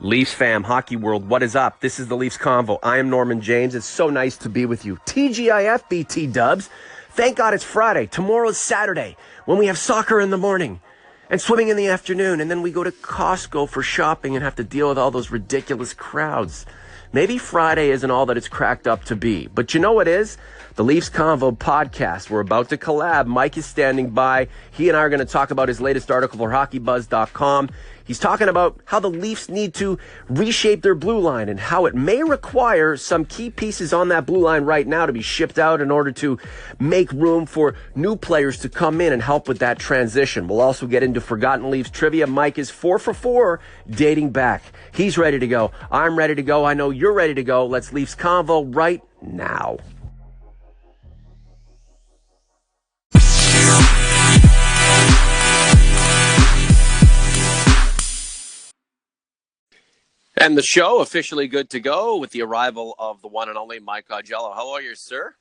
Leafs fam, hockey world, what is up? This is the Leafs Convo. I am Norman James. It's so nice to be with you. TGIF, BT Dubs. Thank God it's Friday. Tomorrow's Saturday when we have soccer in the morning and swimming in the afternoon. And then we go to Costco for shopping and have to deal with all those ridiculous crowds. Maybe Friday isn't all that it's cracked up to be. But you know what is? The Leafs Convo podcast. We're about to collab. Mike is standing by. He and I are going to talk about his latest article for HockeyBuzz.com. He's talking about how the Leafs need to reshape their blue line and how it may require some key pieces on that blue line right now to be shipped out in order to make room for new players to come in and help with that transition. We'll also get into Forgotten Leafs trivia. Mike is 4 for 4 dating back. He's ready to go. I'm ready to go. I know you're ready to go. Let's Leafs Convo right now. And the show officially good to go with the arrival of the one and only Mike Augello. How are you, sir?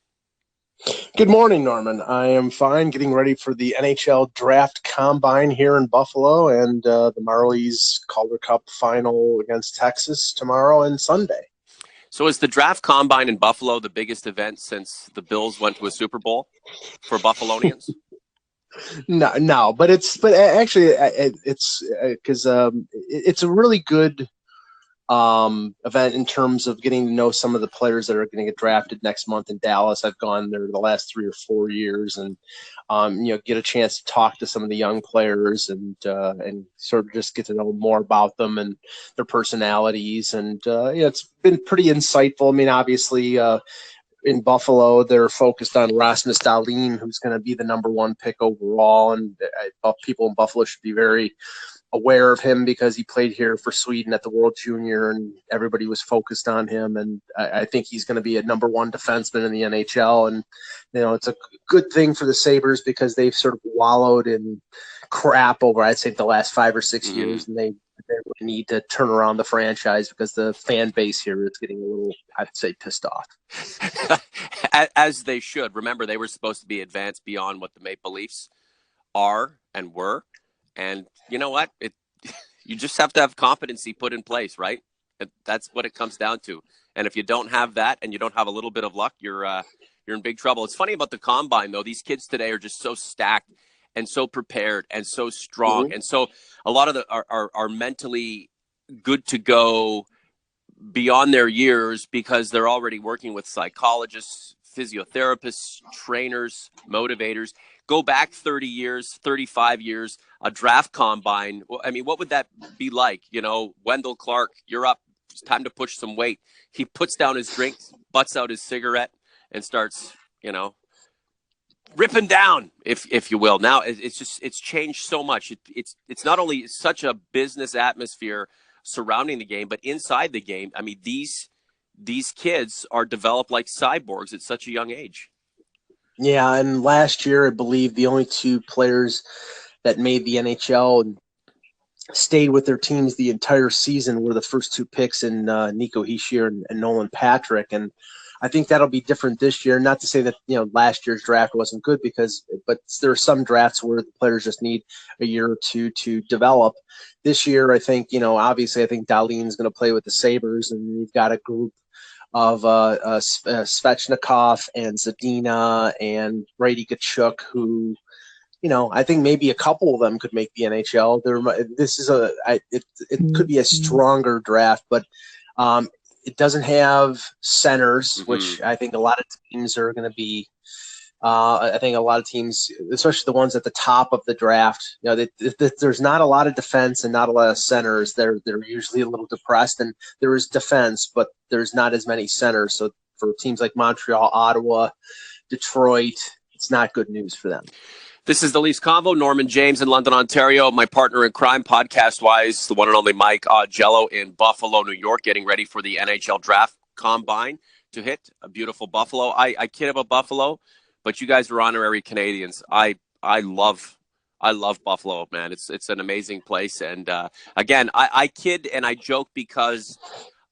Good morning, Norman. I am fine, getting ready for the NHL Draft Combine here in Buffalo and the Marlies Calder Cup final against Texas tomorrow and Sunday. So is the Draft Combine in Buffalo the biggest event since the Bills went to a Super Bowl for Buffalonians? No, but it's because it's a really good event in terms of getting to know some of the players that are going to get drafted next month in Dallas. I've gone there the last 3 or 4 years and, get a chance to talk to some of the young players and sort of just get to know more about them and their personalities. And, it's been pretty insightful. I mean, obviously, in Buffalo, they're focused on Rasmus Dahlin, who's going to be the number 1 pick overall. And people in Buffalo should be very aware of him because he played here for Sweden at the World Junior and everybody was focused on him. And I think he's going to be a number 1 defenseman in the NHL. And, it's a good thing for the Sabres because they've sort of wallowed in crap over, I'd say, the last 5 or 6 years. And they really need to turn around the franchise because the fan base here is getting a little, I'd say, pissed off. As they should. Remember, they were supposed to be advanced beyond what the Maple Leafs are and were. And you know what? You just have to have competency put in place, right? That's what it comes down to. And if you don't have that and you don't have a little bit of luck, you're in big trouble. It's funny about the Combine, though. These kids today are just so stacked and so prepared and so strong. Mm-hmm. And so a lot of them are mentally good to go beyond their years because they're already working with psychologists, physiotherapists, trainers, motivators. Go back 30 years, 35 years, a draft combine. I mean, what would that be like? Wendell Clark, you're up. It's time to push some weight. He puts down his drink, butts out his cigarette, and starts, ripping down, if you will. Now it's changed so much. It's not only such a business atmosphere surrounding the game, but inside the game. I mean, these kids are developed like cyborgs at such a young age. Yeah, and last year, I believe the only 2 players that made the NHL and stayed with their teams the entire season were the first 2 picks in Nico Hischier and Nolan Patrick. And I think that'll be different this year. Not to say that, last year's draft wasn't good but there are some drafts where the players just need a year or 2 to develop. This year, I think, obviously, I think Dahlin's going to play with the Sabres, and you've got a group of Svechnikov and Zadina and Brady Tkachuk, who, I think maybe a couple of them could make the NHL. It could be a stronger draft, but it doesn't have centers, which I think a lot of teams are going to be. I think a lot of teams, especially the ones at the top of the draft, there's not a lot of defense and not a lot of centers. They're usually a little depressed, and there is defense, but there's not as many centers. So for teams like Montreal, Ottawa, Detroit, it's not good news for them. This is the Leafs Convo. Norman James in London, Ontario. My partner in crime, podcast-wise, the one and only Mike Augello in Buffalo, New York, getting ready for the NHL Draft Combine to hit a beautiful Buffalo. I kid about Buffalo, but you guys are honorary Canadians. I love Buffalo, man. It's an amazing place. And again, I kid and I joke because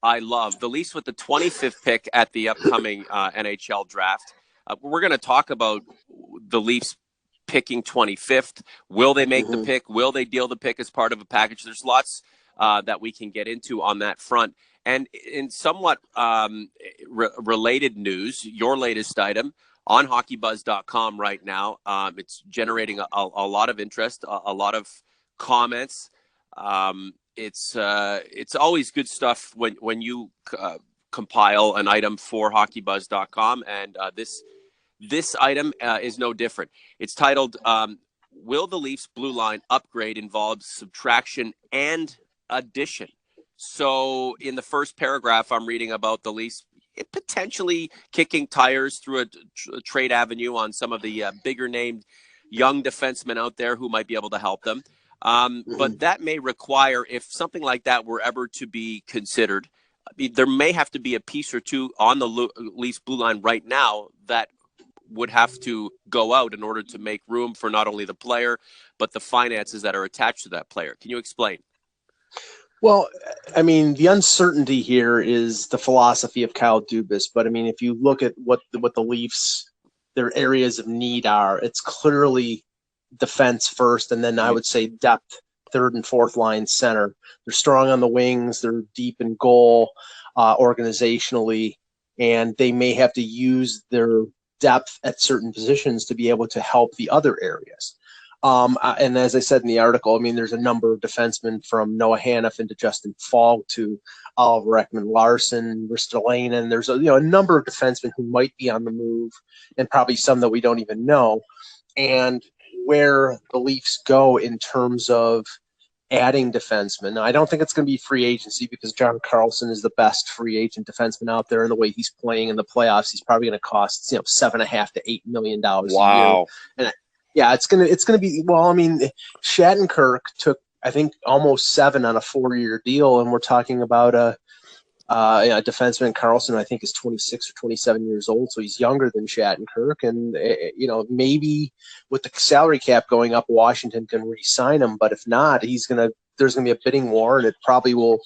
I love the Leafs with the 25th pick at the upcoming NHL draft. We're going to talk about the Leafs picking 25th. Will they make the pick? Will they deal the pick as part of a package? There's lots that we can get into on that front. And in somewhat related news, your latest item on hockeybuzz.com right now, it's generating a lot of interest, a lot of comments. It's always good stuff when you compile an item for hockeybuzz.com, and this item is no different. It's titled, Will the Leafs Blue Line Upgrade Involve Subtraction and Addition? So in the first paragraph, I'm reading about the Leafs potentially kicking tires through a trade avenue on some of the bigger named young defensemen out there who might be able to help them. But that may require, if something like that were ever to be considered, I mean, there may have to be a piece or two on the Leafs Blue Line right now that would have to go out in order to make room for not only the player, but the finances that are attached to that player. Can you explain? Well, I mean, the uncertainty here is the philosophy of Kyle Dubas. But I mean, if you look at what the Leafs, their areas of need are, it's clearly defense first, and then I would say depth, third and fourth line center. They're strong on the wings. They're deep in goal organizationally, and they may have to use their depth at certain positions to be able to help the other areas. And as I said in the article, I mean, there's a number of defensemen from Noah Hanifin to Justin Falk to Oliver Ekman-Larsson, Ristolainen. There's a number of defensemen who might be on the move, and probably some that we don't even know. And where the Leafs go in terms of adding defensemen, now, I don't think it's going to be free agency, because John Carlson is the best free agent defenseman out there, and the way he's playing in the playoffs, he's probably going to cost $7.5 to $8 million a year. And yeah, it's gonna be, well, I mean, Shattenkirk took, I think, almost $7 million on a 4-year deal, and we're talking about a defenseman. Carlson, I think, is 26 or 27 years old, so he's younger than Shattenkirk, and maybe with the salary cap going up, Washington can re-sign him, but if not, there's gonna be a bidding war, and it probably will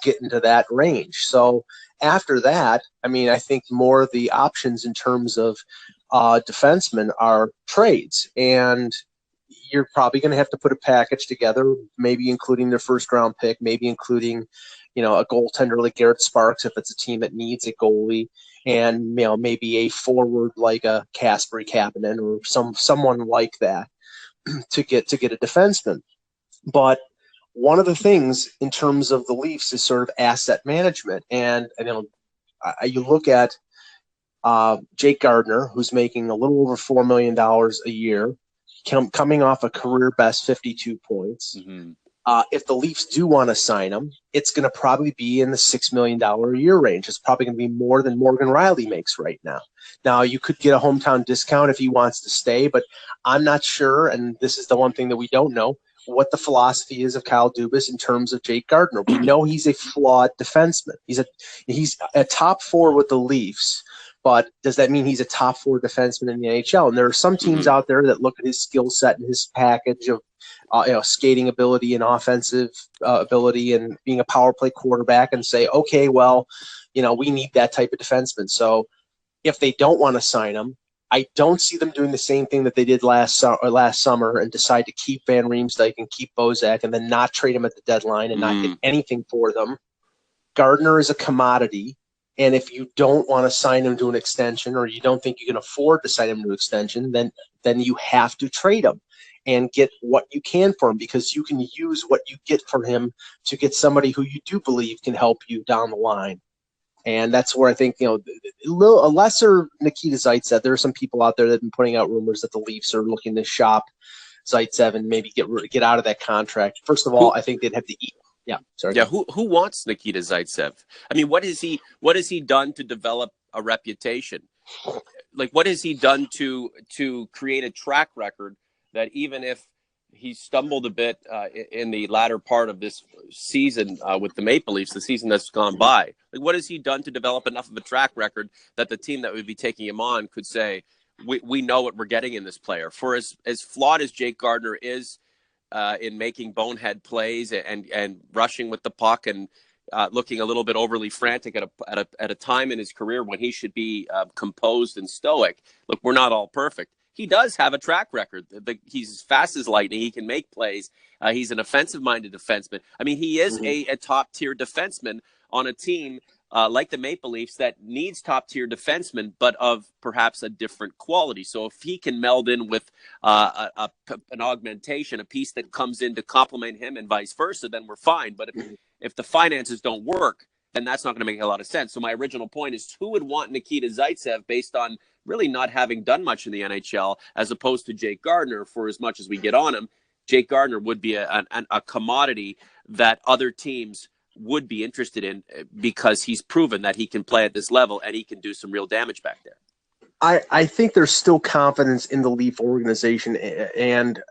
get into that range. So after that, I mean, I think more of the options in terms of defensemen are trades, and you're probably going to have to put a package together, maybe including their first round pick, maybe including, a goaltender like Garrett Sparks if it's a team that needs a goalie, and maybe a forward like a Kasperi Kapanen or someone like that to get a defenseman. But one of the things in terms of the Leafs is sort of asset management, and you look at Jake Gardiner, who's making a little over $4 million a year, coming off a career best 52 points. Mm-hmm. If the Leafs do want to sign him, it's going to probably be in the $6 million a year range. It's probably going to be more than Morgan Riley makes right now. Now, you could get a hometown discount if he wants to stay, but I'm not sure, and this is the one thing that we don't know, what the philosophy is of Kyle Dubas in terms of Jake Gardiner. We know he's a flawed defenseman. He's a top four with the Leafs, but does that mean he's a top four defenseman in the NHL? And there are some teams out there that look at his skill set and his package of skating ability and offensive ability and being a power play quarterback and say, okay, well, we need that type of defenseman. So if they don't want to sign him, I don't see them doing the same thing that they did last summer and decide to keep Van Riemsdyk and keep Bozak and then not trade him at the deadline and not get anything for them. Gardiner is a commodity. And if you don't want to sign him to an extension, or you don't think you can afford to sign him to an extension, then you have to trade him and get what you can for him, because you can use what you get for him to get somebody who you do believe can help you down the line. And that's where I think, a lesser Nikita Zaitsev. There are some people out there that have been putting out rumors that the Leafs are looking to shop Zaitsev and maybe get out of that contract. First of all, I think they'd have to eat. Yeah, sorry. Yeah, who wants Nikita Zaitsev? I mean, what has he done to develop a reputation? Like, what has he done to create a track record that even if he stumbled a bit in the latter part of this season with the Maple Leafs, the season that's gone by, like, what has he done to develop enough of a track record that the team that would be taking him on could say, we know what we're getting in this player? For as flawed as Jake Gardiner is in making bonehead plays and rushing with the puck and looking a little bit overly frantic at a time in his career when he should be composed and stoic. Look, we're not all perfect. he does have a track record. He's as fast as lightning. He can make plays. He's an offensive-minded defenseman. I mean, he is a top-tier defenseman on a team like the Maple Leafs that needs top-tier defensemen, but of perhaps a different quality. So if he can meld in with an augmentation, a piece that comes in to complement him and vice versa, then we're fine. But if the finances don't work, then that's not going to make a lot of sense. So my original point is, who would want Nikita Zaitsev based on really not having done much in the NHL, as opposed to Jake Gardiner? For as much as we get on him, Jake Gardiner would be a commodity that other teams would be interested in, because he's proven that he can play at this level and he can do some real damage back there. I think there's still confidence in the Leaf organization and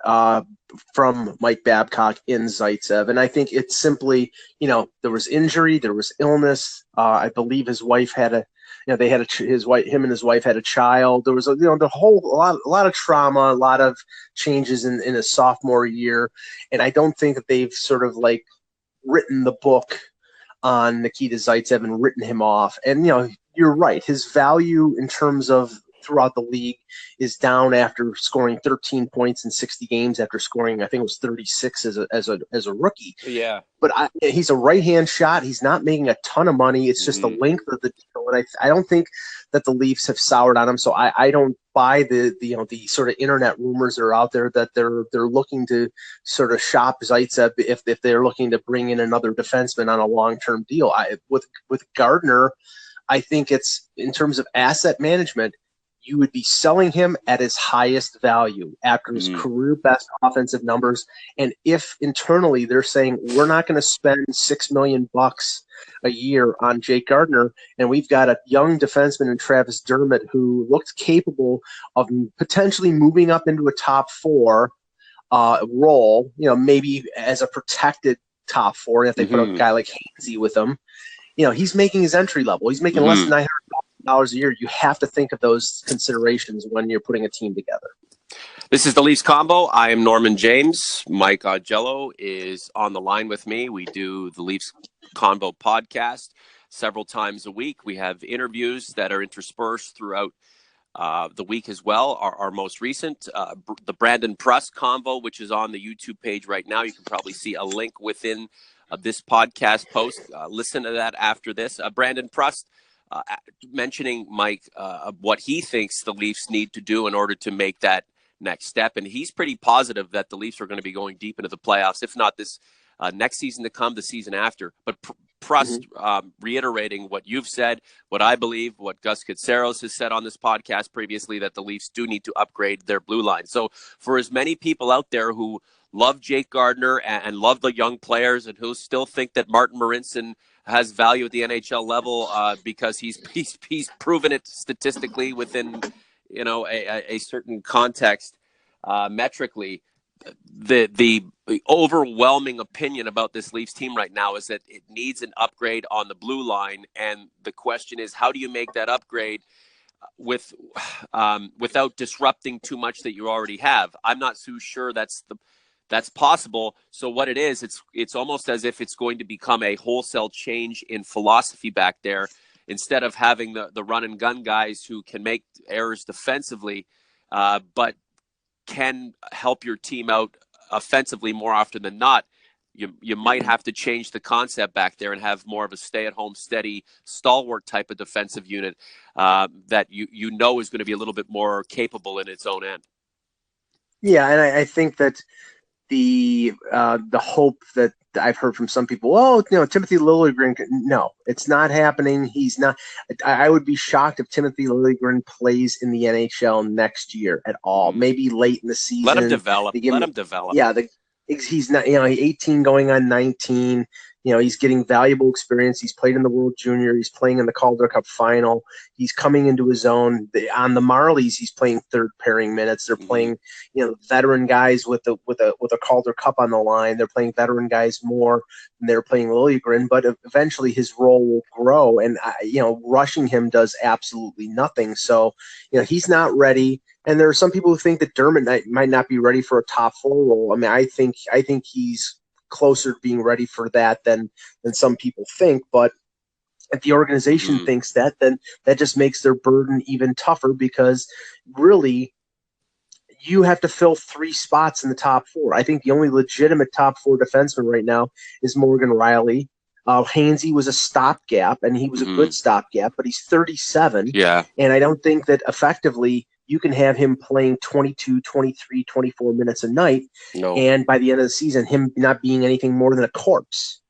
from Mike Babcock in Zaitsev. And I think it's simply, there was injury, there was illness. I believe his wife had him and his wife had a child. There was a lot of trauma, a lot of changes in his sophomore year. And I don't think that they've sort of like written the book on Nikita Zaitsev and written him off. And, you're right. His value in terms of throughout the league is down after scoring 13 points in 60 games after scoring, I think it was 36 as a rookie. Yeah. But he's a right-hand shot. He's not making a ton of money. It's just the length of the deal. And I don't think that the Leafs have soured on him. So I don't buy the sort of internet rumors that are out there that they're looking to sort of shop Zaitsev if they're looking to bring in another defenseman on a long-term deal. With Gardiner, I think it's, in terms of asset management, you would be selling him at his highest value after his career best offensive numbers. And if internally they're saying, we're not going to spend $6 million a year on Jake Gardiner, and we've got a young defenseman in Travis Dermott who looked capable of potentially moving up into a top four role, maybe as a protected top four, if they put a guy like Hainsey with him. He's making his entry level. He's making less than $900,000 a year. You have to think of those considerations when you're putting a team together. This is the Leafs Combo. I am Norman James. Mike Augello is on the line with me. We do the Leafs Convo podcast several times a week. We have interviews that are interspersed throughout the week as well. Our most recent, the Brandon Prust Convo, which is on the YouTube page right now. You can probably see a link within this podcast post. Listen to that after this. Brandon Prust mentioning, Mike, what he thinks the Leafs need to do in order to make that next step. And he's pretty positive that the Leafs are going to be going deep into the playoffs, if not this next season to come, the season after. But Prust reiterating what you've said, what I believe, what Gus Katsaros has said on this podcast previously, that the Leafs do need to upgrade their blue line. So for as many people out there who love Jake Gardiner and love the young players and who still think that Martin Marincin has value at the NHL level because he's proven it statistically within a certain context metrically, the overwhelming opinion about this Leafs team right now is that it needs an upgrade on the blue line, and the question is, how do you make that upgrade without disrupting too much that you already have? I'm not so sure that's possible. So what it is, it's almost as if it's going to become a wholesale change in philosophy back there. Instead of having the run and gun guys who can make errors defensively, but can help your team out offensively more often than not, you might have to change the concept back there and have more of a stay-at-home, steady, stalwart type of defensive unit that you know is going to be a little bit more capable in its own end. Yeah, and I think that the hope that I've heard from some people, Timothy Liljegren, no, it's not happening. He's not. I would be shocked if Timothy Liljegren plays in the NHL next year at all. Maybe late in the season. Let him develop. Yeah, he's not. He's 18 going on 19. He's getting valuable experience. He's played in the World Junior. He's playing in the Calder Cup final. He's coming into his own. On the Marlies, he's playing third pairing minutes. They're playing, veteran guys with a Calder Cup on the line. They're playing veteran guys more than they're playing Liljegren. But eventually, his role will grow, and rushing him does absolutely nothing. So, he's not ready. And there are some people who think that Dermott might not be ready for a top four role. I mean, I think he's closer to being ready for that than some people think. But if the organization thinks that, then that just makes their burden even tougher, because really you have to fill 3 spots in the top 4. I think the only legitimate top 4 defenseman right now is Morgan Rielly. Hainsey was a stopgap, and he was a good stopgap, but he's 37. Yeah. And I don't think that effectively you can have him playing 22, 23, 24 minutes a night, and by the end of the season, him not being anything more than a corpse.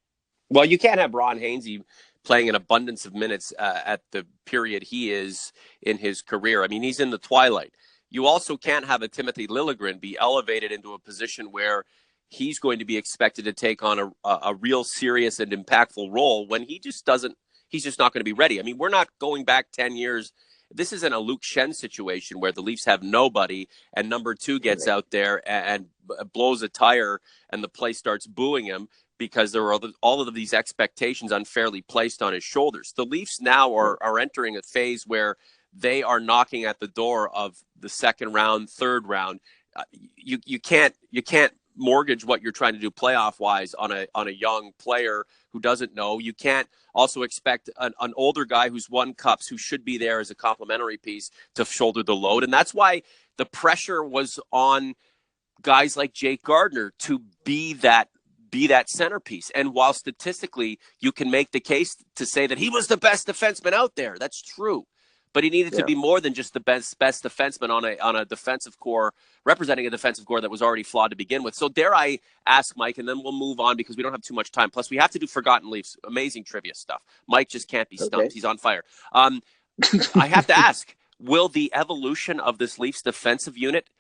Well, you can't have Ron Hainsey playing an abundance of minutes at the period he is in his career. I mean, he's in the twilight. You also can't have a Timothy Liljegren be elevated into a position where he's going to be expected to take on a real serious and impactful role when he just doesn't. He's just not going to be ready. I mean, we're not going back 10 years. This isn't a Luke Shen situation where the Leafs have nobody and number 2 gets out there and blows a tire and the place starts booing him because there are all of these expectations unfairly placed on his shoulders. The Leafs now are entering a phase where they are knocking at the door of the second round, third round. You can't mortgage what you're trying to do playoff wise on a young player who doesn't know. You can't also expect an older guy who's won cups, who should be there as a complimentary piece, to shoulder the load. And that's why the pressure was on guys like Jake Gardiner to be that centerpiece. And while statistically you can make the case to say that he was the best defenseman out there, that's true. But he needed to be more than just the best defenseman on a defensive core, representing a defensive core that was already flawed to begin with. So dare I ask Mike, and then we'll move on because we don't have too much time. Plus, we have to do Forgotten Leafs, amazing trivia stuff. Mike just can't be stumped. Okay. He's on fire. I have to ask, will the evolution of this Leafs defensive unit,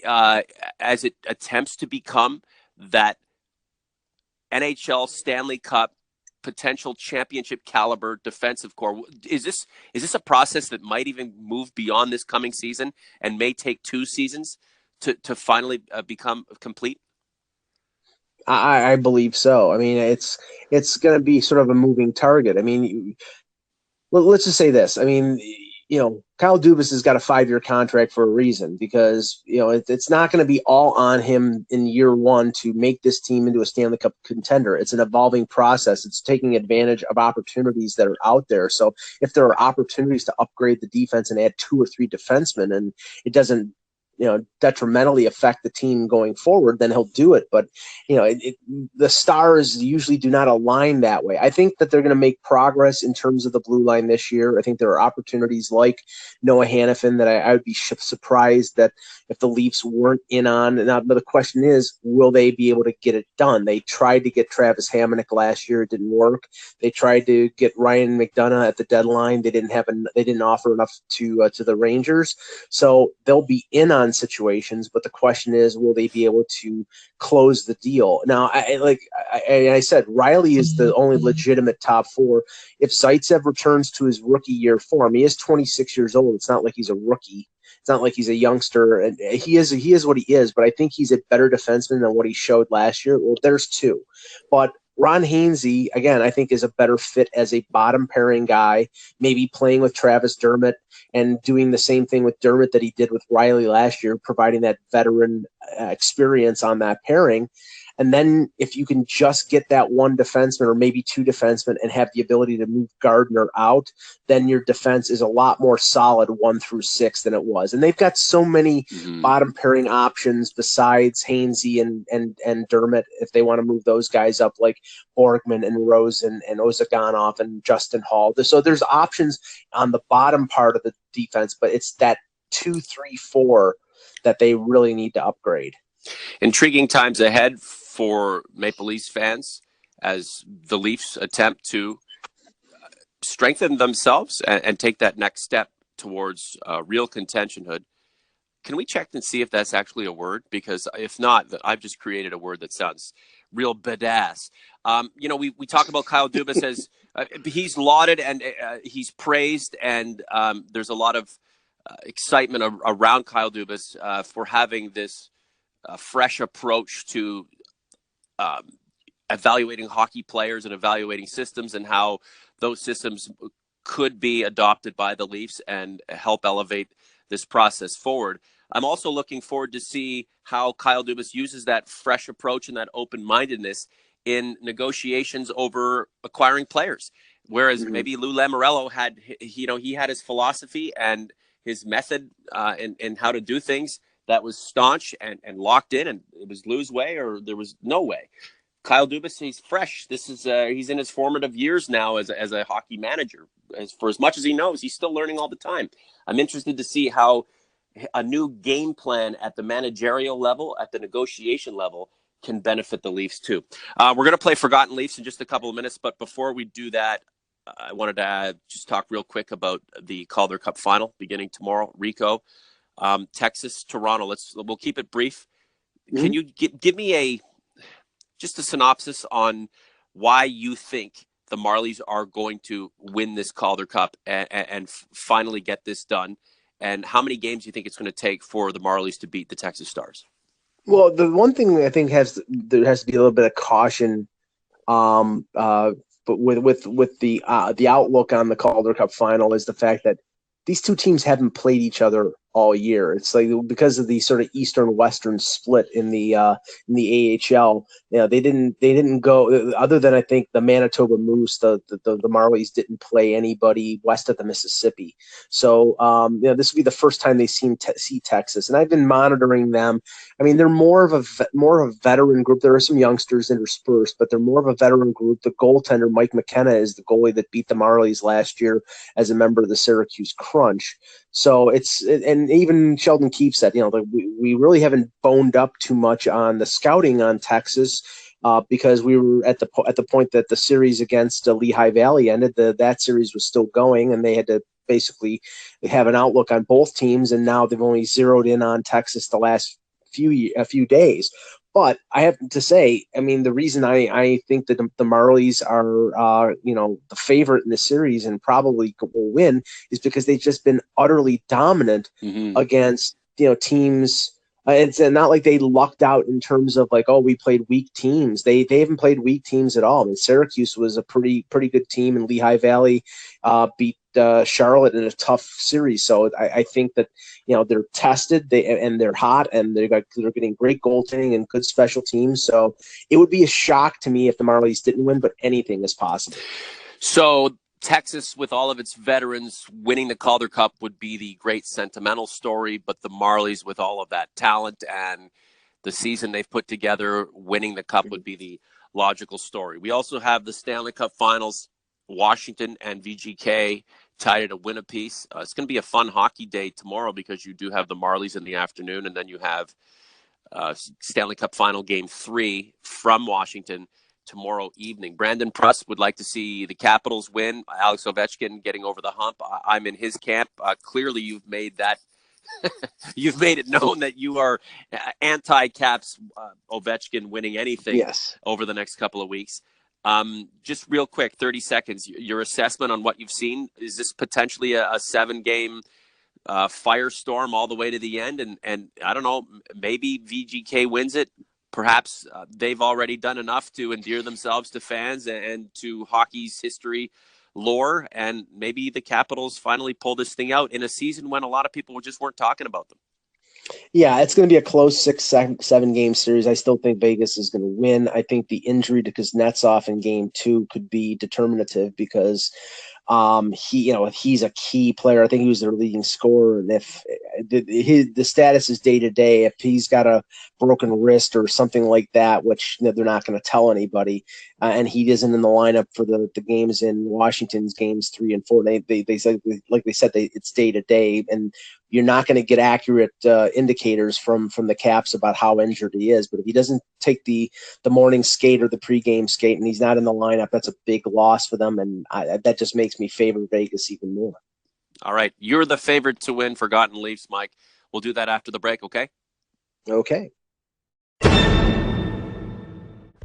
as it attempts to become that NHL Stanley Cup potential championship caliber defensive core, is this a process that might even move beyond this coming season and may take 2 seasons to finally become complete? I believe so. I mean, it's going to be sort of a moving target. I mean, let's just say this. I mean, Kyle Dubas has got a 5-year contract for a reason, because, it's not going to be all on him in year 1 to make this team into a Stanley Cup contender. It's an evolving process. It's taking advantage of opportunities that are out there. So if there are opportunities to upgrade the defense and add 2 or 3 defensemen, and it doesn't, detrimentally affect the team going forward, then he'll do it. But, the stars usually do not align that way. I think that they're going to make progress in terms of the blue line this year. I think there are opportunities like Noah Hanifin that I would be surprised that if the Leafs weren't in on. Now, the question is, will they be able to get it done? They tried to get Travis Hamonic last year. It didn't work. They tried to get Ryan McDonough at the deadline. They didn't offer enough to the Rangers. So they'll be in on situations, but the question is, will they be able to close the deal? Now, I said, Rielly is the only legitimate top 4. If Zaitsev returns to his rookie year form, he is 26 years old. It's not like he's a rookie. It's not like he's a youngster, and he is what he is. But I think he's a better defenseman than what he showed last year. Well, there's 2, but Ron Hainsey, again, I think is a better fit as a bottom pairing guy, maybe playing with Travis Dermott and doing the same thing with Dermott that he did with Rielly last year, providing that veteran experience on that pairing. And then if you can just get that 1 defenseman or maybe 2 defensemen and have the ability to move Gardiner out, then your defense is a lot more solid 1 through 6 than it was. And they've got so many bottom pairing options besides Hainsey and Dermott if they want to move those guys up, like Borgman and Rosen and Ozaganov and Justin Hall. So there's options on the bottom part of the defense, but it's that 2, 3, 4 that they really need to upgrade. Intriguing times ahead for Maple Leafs fans as the Leafs attempt to strengthen themselves and take that next step towards real contentionhood. Can we check and see if that's actually a word? Because if not, I've just created a word that sounds real badass. We talk about Kyle Dubas as he's lauded and he's praised, and there's a lot of excitement around Kyle Dubas for having this fresh approach to evaluating hockey players and evaluating systems, and how those systems could be adopted by the Leafs and help elevate this process forward. I'm also looking forward to see how Kyle Dubas uses that fresh approach and that open-mindedness in negotiations over acquiring players. Whereas maybe Lou Lamoriello had, he had his philosophy and his method in how to do things that was staunch and locked in, and it was lose way or there was no way. Kyle Dubas, he's fresh. This is he's in his formative years now as a hockey manager. For as much as he knows, he's still learning all the time. I'm interested to see how a new game plan at the managerial level, at the negotiation level, can benefit the Leafs too. We're going to play Forgotten Leafs in just a couple of minutes, but before we do that, I wanted to just talk real quick about the Calder Cup final beginning tomorrow. Rico, Texas, Toronto. We'll keep it brief. Mm-hmm. Can you give me just a synopsis on why you think the Marlies are going to win this Calder Cup and finally get this done, and how many games you think it's going to take for the Marlies to beat the Texas Stars? Well, the one thing I think there has to be a little bit of caution, but with the outlook on the Calder Cup final is the fact that these two teams haven't played each other all year. It's like because of the sort of Eastern-Western split in the AHL. They didn't go, other than I think the Manitoba Moose, the Marlies didn't play anybody west of the Mississippi. So this will be the first time they see Texas, and I've been monitoring them. I mean, they're more of a veteran group. There are some youngsters interspersed, but they're more of a veteran group. The goaltender Mike McKenna is the goalie that beat the Marlies last year as a member of the Syracuse Crunch. So and even Sheldon Keefe said, we really haven't boned up too much on the scouting on Texas because we were at the point that the series against Lehigh Valley ended. That series was still going, and they had to basically have an outlook on both teams. And now they've only zeroed in on Texas the last few days. But I have to say, I mean, the reason I think that the Marlies are, the favorite in the series and probably will win is because they've just been utterly dominant against, teams. It's not like they lucked out in terms of we played weak teams. They haven't played weak teams at all. I mean, Syracuse was a pretty good team, and Lehigh Valley beat Charlotte in a tough series. So I think that they're tested, and they're hot, and they're getting great goaltending and good special teams. So it would be a shock to me if the Marlies didn't win, but anything is possible. So Texas, with all of its veterans, winning the Calder Cup would be the great sentimental story, but the Marlies, with all of that talent and the season they've put together, winning the Cup would be the logical story. We also have the Stanley Cup Finals, Washington and VGK tied at a win apiece. It's going to be a fun hockey day tomorrow because you do have the Marlies in the afternoon, and then you have Stanley Cup Final Game 3 from Washington tomorrow evening. Brandon Prust would like to see the Capitals win. Alex Ovechkin getting over the hump. I'm in his camp. Clearly, you've made that. You've made it known that you are anti-Caps Ovechkin winning anything over the next couple of weeks. Just real quick, 30 seconds, your assessment on what you've seen. Is this potentially a 7-game firestorm all the way to the end? And I don't know, maybe VGK wins it. Perhaps they've already done enough to endear themselves to fans and to hockey's history lore, and maybe the Capitals finally pull this thing out in a season when a lot of people just weren't talking about them. Yeah, it's going to be a close 6-7 game series. I still think Vegas is going to win. I think the injury to Kuznetsov in Game 2 could be determinative because he's a key player. I think he was their leading scorer, and if the status is day to day, if he's got a broken wrist or something like that, which they're not going to tell anybody, and he isn't in the lineup for the games in Washington's games 3 and 4, they said it's day to day, and you're not going to get accurate indicators from the Caps about how injured he is. But if he doesn't take the morning skate or the pregame skate and he's not in the lineup, that's a big loss for them, and that just makes me favor Vegas even more. All right. You're the favorite to win Forgotten Leafs, Mike. We'll do that after the break, okay? Okay.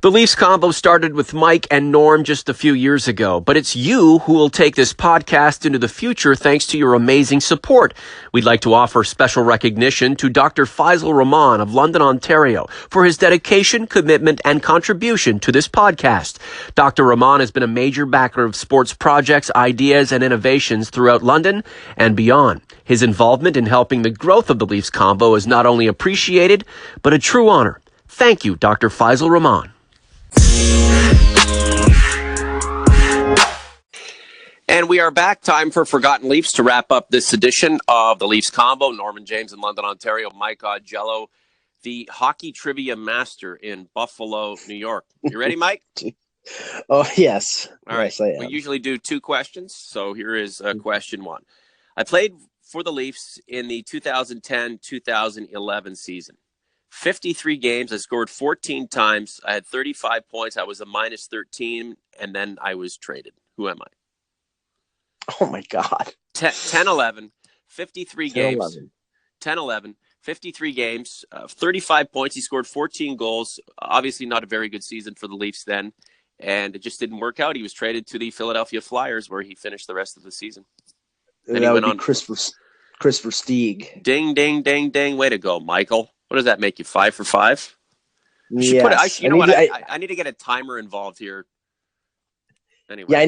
The Leafs Convo started with Mike and Norm just a few years ago, but it's you who will take this podcast into the future thanks to your amazing support. We'd like to offer special recognition to Dr. Faisal Rahman of London, Ontario, for his dedication, commitment, and contribution to this podcast. Dr. Rahman has been a major backer of sports projects, ideas, and innovations throughout London and beyond. His involvement in helping the growth of the Leafs Convo is not only appreciated, but a true honor. Thank you, Dr. Faisal Rahman. And we are back. Time for Forgotten Leafs to wrap up this edition of the Leafs Convo. Norman James in London, Ontario. Mike Augello, the hockey trivia master in Buffalo, New York. You ready, Mike? Oh, yes. All right. Yes, I am. We usually do 2 questions, so here is question 1. I played for the Leafs in the 2010-2011 season. 53 games. I scored 14 times. I had 35 points. I was a minus 13, and then I was traded. Who am I? Oh, my God. 10-11, 53 games. 10-11. 10-11, 53 games, 35 points. He scored 14 goals. Obviously not a very good season for the Leafs then, and it just didn't work out. He was traded to the Philadelphia Flyers, where he finished the rest of the season. Then that would be Chris Versteeg. Ding, ding, ding, ding. Way to go, Michael. What does that make you, 5 for 5? Yes. You know what? I need to get a timer involved here. Anyway. Yeah,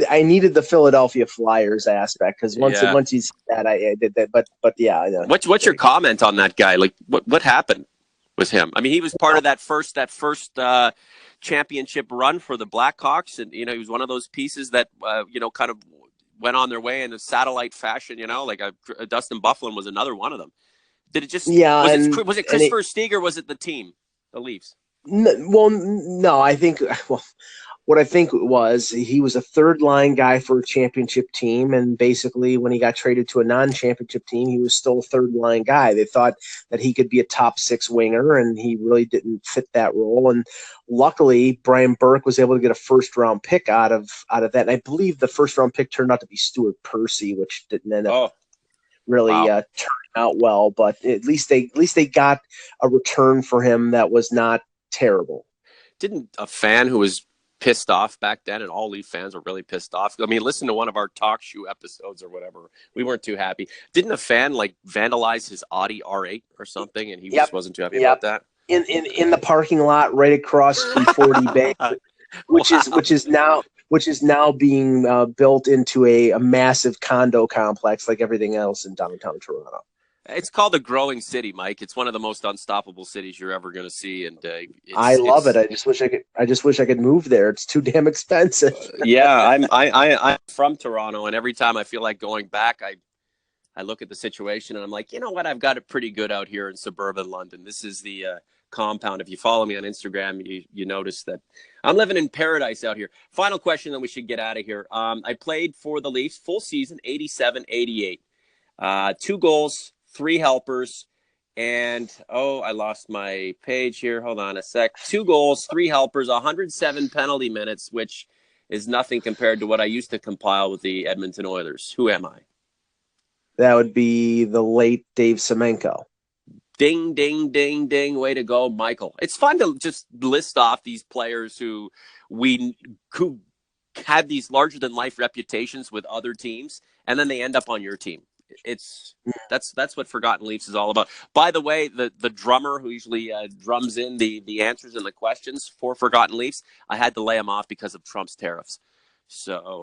I needed the Philadelphia Flyers aspect because once you said that, I did that. But yeah, I know. What's your comment on that guy? Like, what happened with him? I mean, he was part of that first championship run for the Blackhawks, and he was one of those pieces that kind of went on their way in a satellite fashion. Like Dustin Byfuglien was another one of them. Did it just? Yeah. Was it Chris Versteeg or was it the team, the Leafs? No, I think. What I think was he was a third-line guy for a championship team, and basically when he got traded to a non-championship team, he was still a third-line guy. They thought that he could be a top-6 winger, and he really didn't fit that role. And luckily, Brian Burke was able to get a first-round pick out of that. And I believe the first-round pick turned out to be Stuart Percy, which didn't end up really turning out well. But at least they got a return for him that was not terrible. Didn't a fan who was pissed off back then, and all Leaf fans were really pissed off. I mean, listen to one of our talk show episodes or whatever. We weren't too happy. Didn't a fan vandalize his Audi R8 or something, and he just wasn't too happy about that? In the parking lot right across from 40 Bay, which is now being built into a massive condo complex like everything else in downtown Toronto. It's called a growing city, Mike. It's one of the most unstoppable cities you're ever going to see, and I love it. I just wish I could move there. It's too damn expensive. Yeah, I'm from Toronto, and every time I feel like going back, I look at the situation and I'm like, you know what? I've got it pretty good out here in suburban London. This is the compound. If you follow me on Instagram, you notice that I'm living in paradise out here. Final question, then we should get out of here. I played for the Leafs full season, 87-88. 2 goals. 3 helpers, and I lost my page here. Hold on a sec. 2 goals, 3 helpers, 107 penalty minutes, which is nothing compared to what I used to compile with the Edmonton Oilers. Who am I? That would be the late Dave Semenko. Ding, ding, ding, ding. Way to go, Michael. It's fun to just list off these players who had these larger-than-life reputations with other teams, and then they end up on your team. That's what Forgotten Leafs is all about. By the way, the drummer who usually drums in the answers and the questions for Forgotten Leafs, I had to lay him off because of Trump's tariffs. So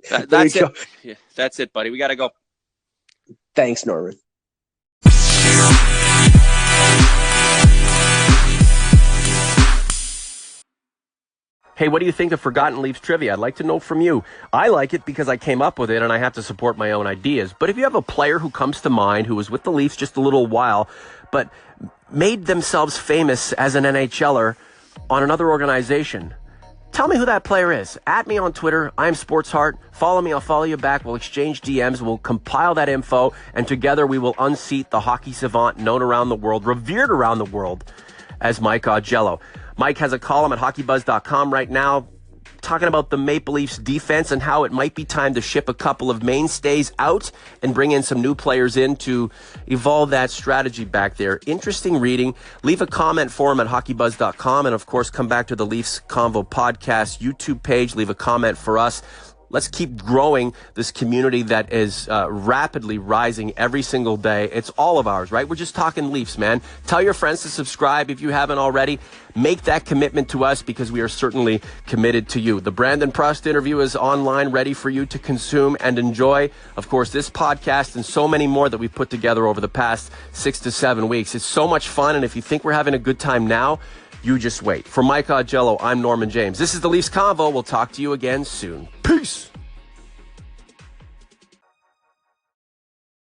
that's it. Yeah, that's it, buddy. We got to go. Thanks, Norman. Hey, what do you think of Forgotten Leafs trivia? I'd like to know from you. I like it because I came up with it and I have to support my own ideas. But if you have a player who comes to mind who was with the Leafs just a little while, but made themselves famous as an NHL'er on another organization, tell me who that player is. At me on Twitter. I'm SportsHeart. Follow me. I'll follow you back. We'll exchange DMs. We'll compile that info. And together we will unseat the hockey savant known around the world, revered around the world as Mike Augello. Mike has a column at hockeybuzz.com right now talking about the Maple Leafs defense and how it might be time to ship a couple of mainstays out and bring in some new players in to evolve that strategy back there. Interesting reading. Leave a comment for him at hockeybuzz.com, and of course come back to the Leafs Convo podcast YouTube page. Leave a comment for us. Let's keep growing this community that is rapidly rising every single day. It's all of ours, right? We're just talking Leafs, man. Tell your friends to subscribe if you haven't already. Make that commitment to us because we are certainly committed to you. The Brandon Prust interview is online, ready for you to consume and enjoy. Of course, this podcast and so many more that we've put together over the past 6 to 7 weeks. It's so much fun, and if you think we're having a good time now, You just wait. For Mike Augello, I'm Norman James. This is the Leafs Convo. We'll talk to you again soon. Peace.